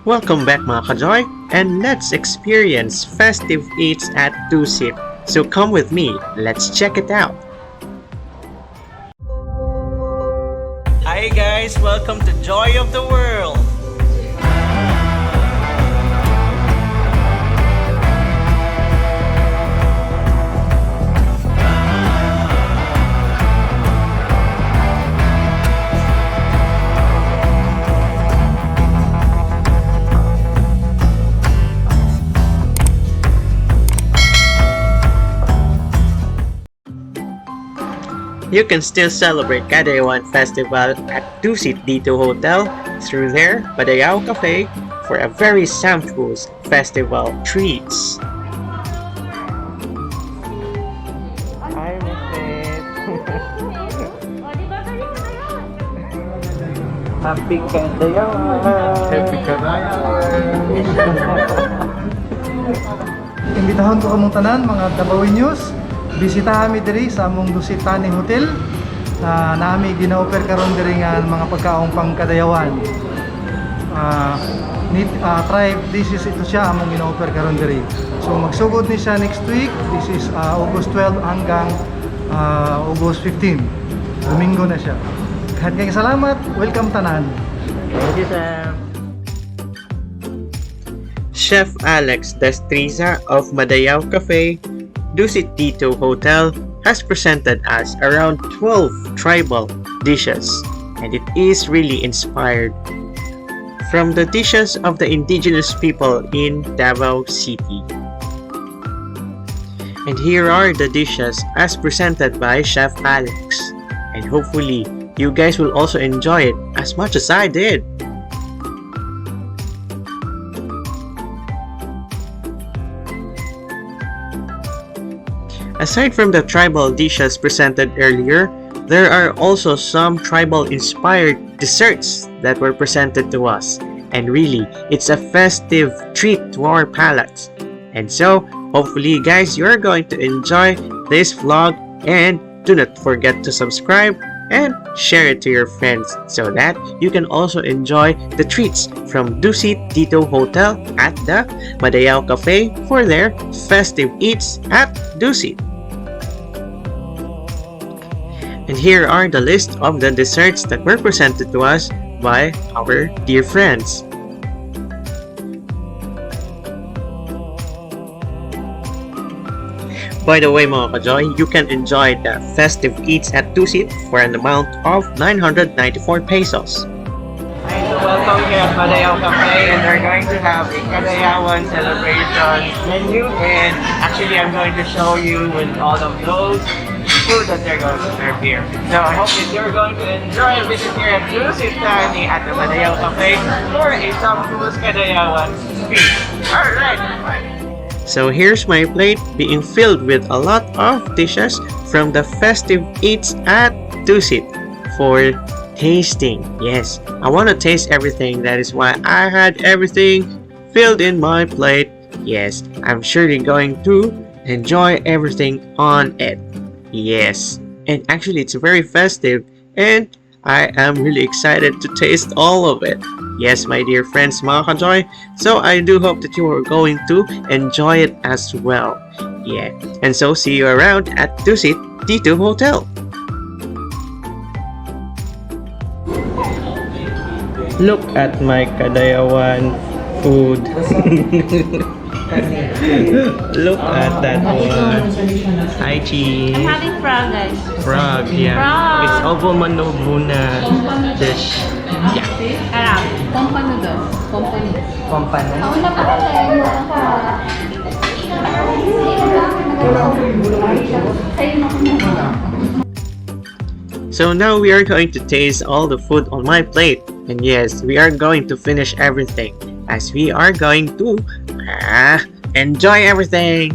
Welcome back mga ka-Joy, and let's experience Festive Eats at Dusit. So come with me, let's check it out. Hi guys, welcome to Joy of the World. You can still celebrate Kadayawan Festival at DusitD2 Hotel through their Davao Cafe for a very sumptuous festival treats. Hi, Mrs. Happy Kadayawan! Happy Kadayawan! Imbitahan ko kamong tanan mga Davaoenos. Bisita kami diri sa among DusitD2 Hotel. Nami gina-offer karon diri nga mga pagkaong pang Kadayawan. Tribe dishes ito siya among gina-offer karon diri. So magsugod ni siya next week. This is August 12 hanggang August 15. Domingo na siya. Kanyang salamat. Welcome tanan. Thank you, Sam. Chef Alex Destriza of Davao Cafe, DusitD2 Hotel has presented us around 12 tribal dishes, and it is really inspired from the dishes of the Indigenous people in Davao City. And here are the dishes as presented by Chef Alex, and hopefully you guys will also enjoy it as much as I did. Aside from the tribal dishes presented earlier, there are also some tribal-inspired desserts that were presented to us. And really, it's a festive treat to our palates. And so, hopefully guys, you're going to enjoy this vlog, and do not forget to subscribe and share it to your friends so that you can also enjoy the treats from DusitD2 Hotel at the Davao Cafe for their Festive Eats at Dusit. And here are the list of the desserts that were presented to us by our dear friends. By the way mga ka-Joy, you can enjoy the Festive Eats at Dusit for an amount of 994 pesos. Welcome here at Davao Cafe, and we're going to have a Kadayawan celebration menu, and actually I'm going to show you with all of those food that they're going to serve here. So I hope that you're going to enjoy a visit here at DusitD2 at the Davao Cafe for a sumptuous Kadayawan feast. Alright! So here's my plate being filled with a lot of dishes from the Festive Eats at Dusit for tasting. Yes, I want to taste everything. That is why I had everything filled in my plate. Yes, I'm surely going to enjoy everything on it. Yes, and actually it's very festive, and I am really excited to taste all of it. Yes, my dear friends, mga ka-Joy. So I do hope that you are going to enjoy it as well. Yeah, and so see you around at DusitD2 Hotel. Look at my Kadayawan food. Look at that one. Hi, cheese. I'm having frog, guys. Frog, yeah. Frog. It's ovo manobuna dish. Yeah. Arab. Pompano daw. Pompano. Pompano. So now we are going to taste all the food on my plate. And yes, we are going to finish everything, as we are going to enjoy everything.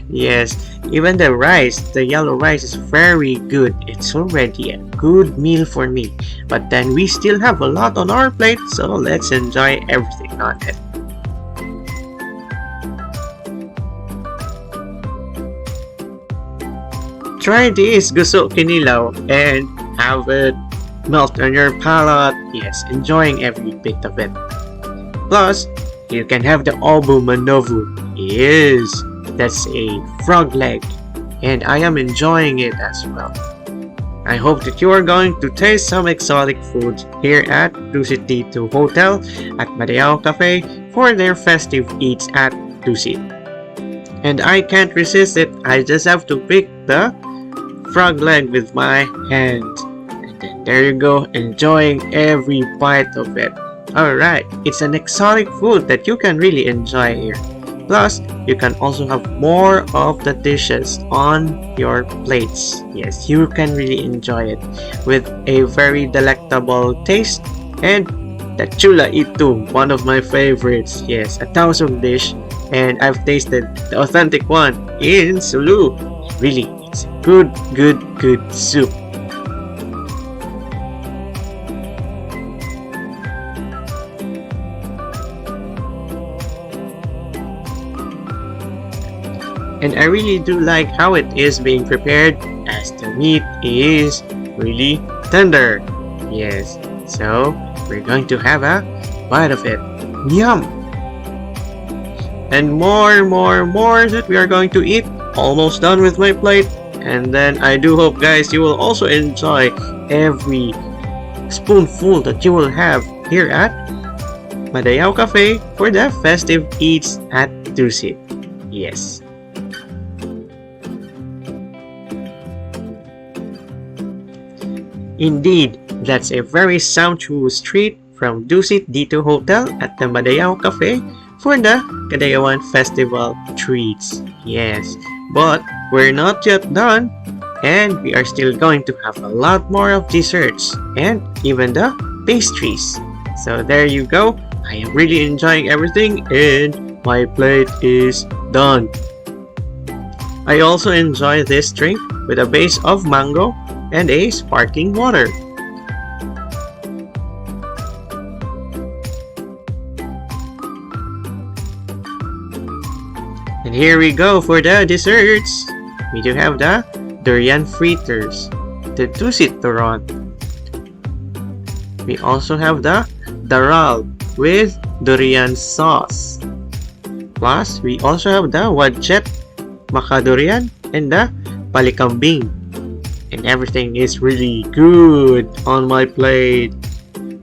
Yes, even the rice, the yellow rice is very good. It's already a good meal for me. But then we still have a lot on our plate, so let's enjoy everything on it. Try this gusto kinilaw and have it melt on your palate. Yes, enjoying every bit of it. Plus, you can have the obu manovu. Yes, that's a frog leg, and I am enjoying it as well. I hope that you are going to taste some exotic foods here at DusitD2 Hotel at Madayao Cafe for their festive eats at Dusit. And I can't resist it, I just have to pick the frog leg with my hand. And then there you go, enjoying every bite of it. Alright, it's an exotic food that you can really enjoy here. Plus, you can also have more of the dishes on your plates. Yes, you can really enjoy it with a very delectable taste. And the chula itu, one of my favorites. Yes, a tausog dish, and I've tasted the authentic one in Sulu. Really, it's a good soup. And I really do like how it is being prepared, as the meat is really tender. Yes, so we're going to have a bite of it. Yum! And more that we are going to eat. Almost done with my plate. And then I do hope, guys, you will also enjoy every spoonful that you will have here at Madayao Cafe for the festive eats at Dusit. Yes. Indeed, that's a very sumptuous treat from DusitD2 Hotel at the Madayao Cafe for the Kadayawan Festival treats. Yes, but we're not yet done, and we are still going to have a lot more of desserts and even the pastries. So there you go. I am really enjoying everything, and my plate is done. I also enjoy this drink with a base of mango and a sparkling water. And here we go for the desserts. We do have the durian fritters, the Dusit turon. We also have the daral with durian sauce. Plus, we also have the wadjet makadurian and the palikambing. And everything is really good on my plate.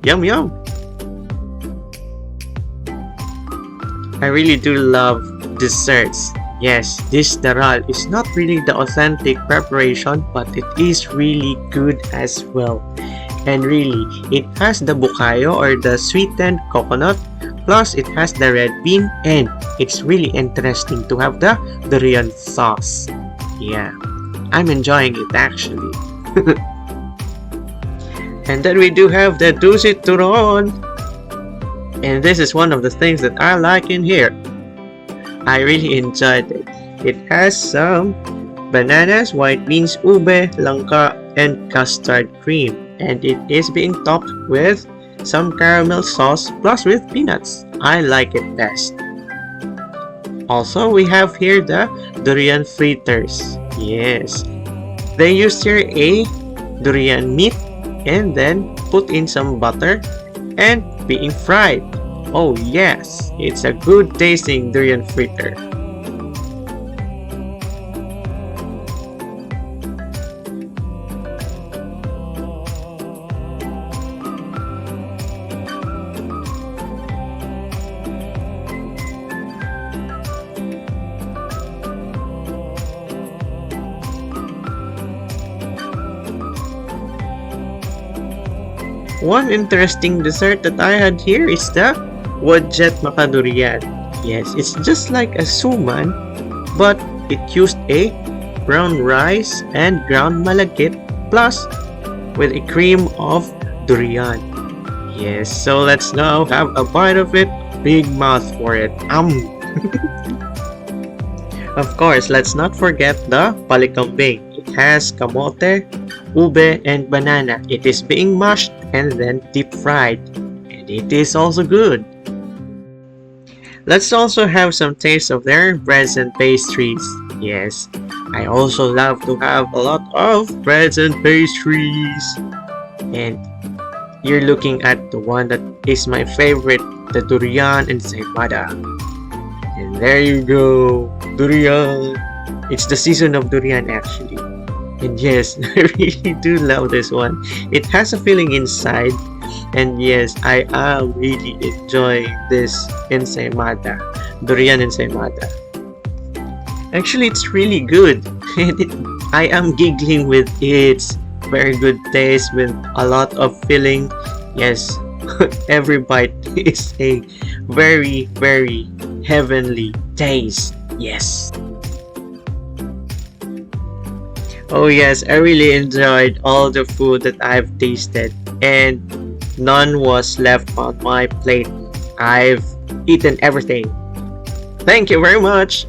Yum yum! I really do love desserts. Yes, this daral is not really the authentic preparation, but it is really good as well. And really, it has the bukayo or the sweetened coconut, plus it has the red bean, and it's really interesting to have the durian sauce. Yeah, I'm enjoying it actually. And then we do have the Dusit turon. And this is one of the things that I like in here. I really enjoyed it. It has some bananas, white beans, ube, langka, and custard cream. And it is being topped with some caramel sauce plus with peanuts. I like it best. Also, we have here the durian fritters. Yes. They used here a durian meat and then put in some butter and being fried. Oh yes, it's a good tasting durian fritter. One interesting dessert that I had here is the wadjet makadurian. Yes, it's just like a suman, but it used a brown rice and ground malagkit plus with a cream of durian. Yes, so let's now have a bite of it. Big mouth for it. Of course, let's not forget the palikambing. It has kamote, ube, and banana. It is being mashed and then deep fried, and it is also good. Let's also have some taste of their breads and pastries. Yes, I also love to have a lot of breads and pastries. And you're looking at the one that is my favorite, the durian ensaymada. And there you go, durian. It's the season of durian actually. And yes, I really do love this one. It has a feeling inside. And yes, I am really enjoying this ensaymada, durian ensaymada. Actually, it's really good. I am giggling with its very good taste with a lot of filling. Yes, every bite is a very, very heavenly taste. Yes. Oh yes, I really enjoyed all the food that I've tasted, and none was left on my plate. I've eaten everything. Thank you very much.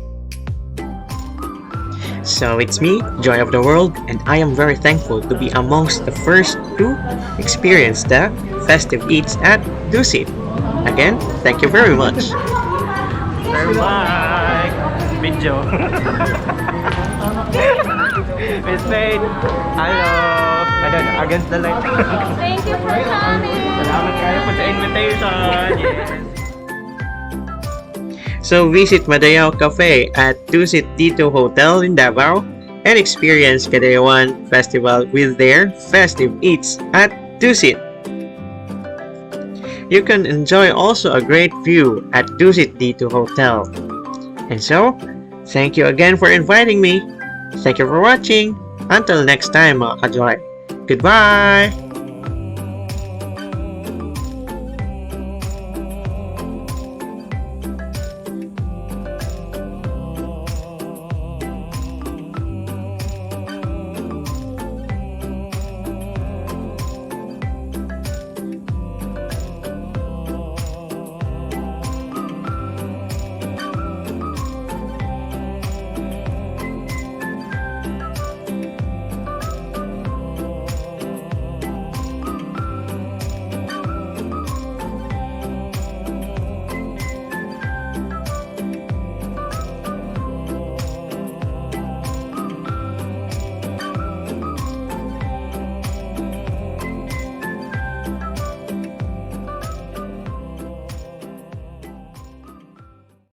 So it's me, Joy of the World, and I am very thankful to be amongst the first to experience the Festive Eats at Dusit. Again, thank you very much. Bye! Video. Miss Faith, hello. I don't know, against the light. Thank you for coming. Salamat kayo po sa invitation. Yes. So visit Madayao Cafe at DusitD2 Hotel in Davao and experience Kadayawan Festival with their Festive Eats at Dusit. You can enjoy also a great view at DusitD2 Hotel. And so, thank you again for inviting me. Thank you for watching. Until next time mga ka-Joy. Goodbye!